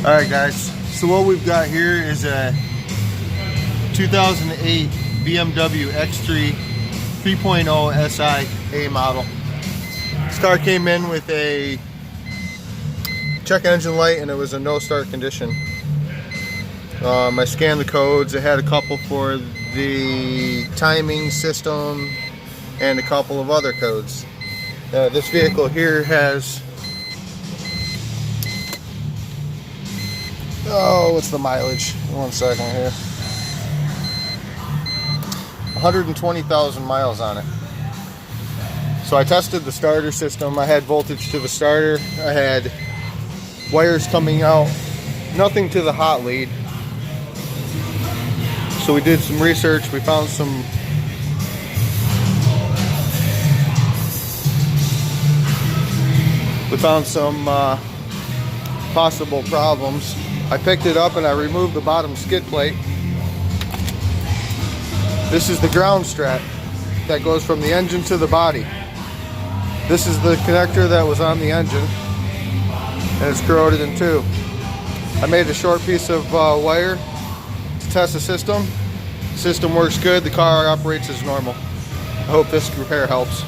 Alright guys, so what we've got here is a 2008 BMW X3 3.0 SIA model. This car came in with a check engine light and it was a no start condition. I scanned the codes. It had a couple for the timing system and a couple of other codes. This vehicle here has, what's the mileage? 1 second here. 120,000 miles on it. So I tested the starter system. I had voltage to the starter. I had wires coming out, nothing to the hot lead. So we did some research. We found some possible problems. I picked it up and I removed the bottom skid plate. This is the ground strap that goes from the engine to the body. This is the connector that was on the engine and it's corroded in two. I made a short piece of wire to test the system. The system works good. The car operates as normal. I hope this repair helps.